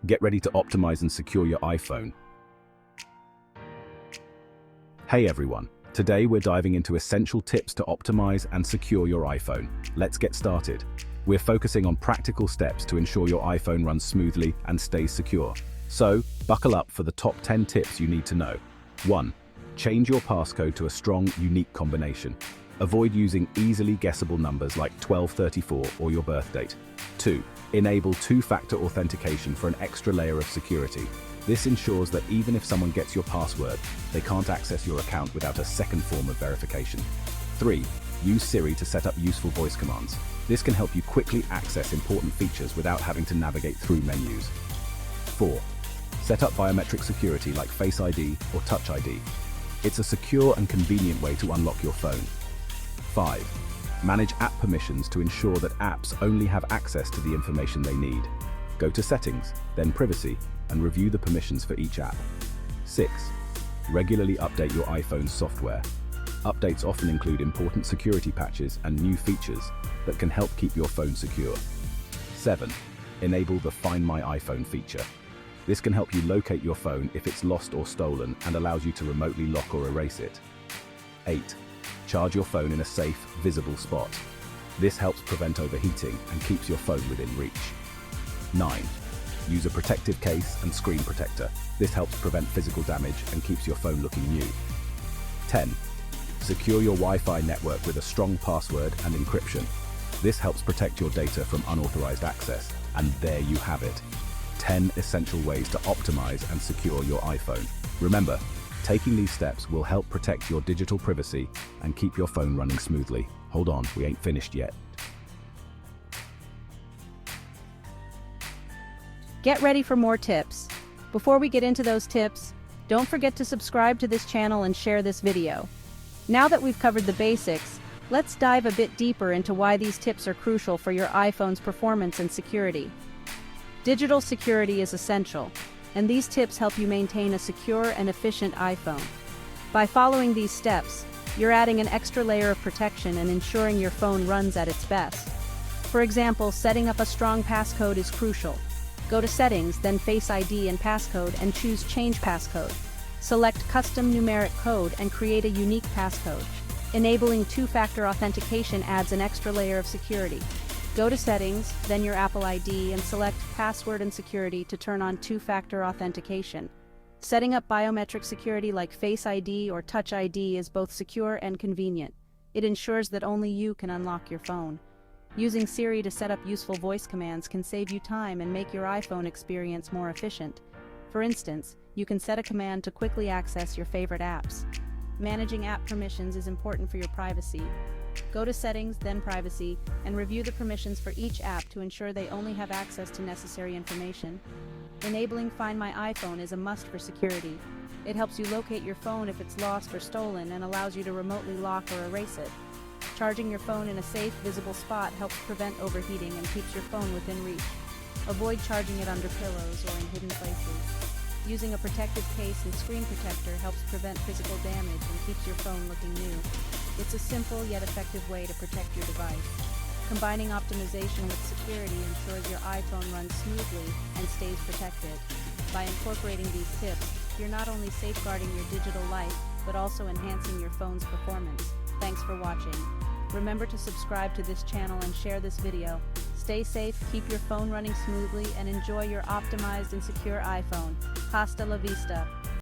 Get ready to optimize and secure your iPhone. Hey everyone, today we're diving into essential tips to optimize and secure your iPhone. Let's get started. We're focusing on practical steps to ensure your iPhone runs smoothly and stays secure. So, buckle up for the top 10 tips you need to know. 1. Change your passcode to a strong, unique combination. Avoid using easily guessable numbers like 1234 or your birth date. 2. Enable two-factor authentication for an extra layer of security. This ensures that even if someone gets your password, they can't access your account without a second form of verification. 3. Use Siri to set up useful voice commands. This can help you quickly access important features without having to navigate through menus. 4. Set up biometric security like Face ID or Touch ID. It's a secure and convenient way to unlock your phone. 5. Manage app permissions to ensure that apps only have access to the information they need. Go to Settings, then Privacy, and review the permissions for each app. 6. Regularly update your iPhone's software. Updates often include important security patches and new features that can help keep your phone secure. 7. Enable the Find My iPhone feature. This can help you locate your phone if it's lost or stolen and allows you to remotely lock or erase it. 8. Charge your phone in a safe, visible spot. This helps prevent overheating and keeps your phone within reach. 9. Use a protective case and screen protector. This helps prevent physical damage and keeps your phone looking new. 10. Secure your Wi-Fi network with a strong password and encryption. This helps protect your data from unauthorized access. And there you have it. 10 essential ways to optimize and secure your iPhone. Remember, taking these steps will help protect your digital privacy and keep your phone running smoothly. Hold on, we ain't finished yet. Get ready for more tips. Before we get into those tips, don't forget to subscribe to this channel and share this video. Now that we've covered the basics, let's dive a bit deeper into why these tips are crucial for your iPhone's performance and security. Digital security is essential, and these tips help you maintain a secure and efficient iPhone. By following these steps, you're adding an extra layer of protection and ensuring your phone runs at its best. For example, setting up a strong passcode is crucial. Go to Settings, then Face ID and Passcode, and choose Change Passcode. Select Custom Numeric Code and create a unique passcode. Enabling two-factor authentication adds an extra layer of security. Go to Settings, then your Apple ID, and select Password and Security to turn on two-factor authentication. Setting up biometric security like Face ID or Touch ID is both secure and convenient. It ensures that only you can unlock your phone. Using Siri to set up useful voice commands can save you time and make your iPhone experience more efficient. For instance, you can set a command to quickly access your favorite apps. Managing app permissions is important for your privacy. Go to Settings, then Privacy, and review the permissions for each app to ensure they only have access to necessary information. Enabling Find My iPhone is a must for security. It helps you locate your phone if it's lost or stolen and allows you to remotely lock or erase it. Charging your phone in a safe, visible spot helps prevent overheating and keeps your phone within reach. Avoid charging it under pillows or in hidden places. Using a protective case and screen protector helps prevent physical damage and keeps your phone looking new. It's a simple yet effective way to protect your device. Combining optimization with security ensures your iPhone runs smoothly and stays protected. By incorporating these tips, you're not only safeguarding your digital life, but also enhancing your phone's performance. Thanks for watching. Remember to subscribe to this channel and share this video. Stay safe, keep your phone running smoothly, and enjoy your optimized and secure iPhone. Hasta la vista.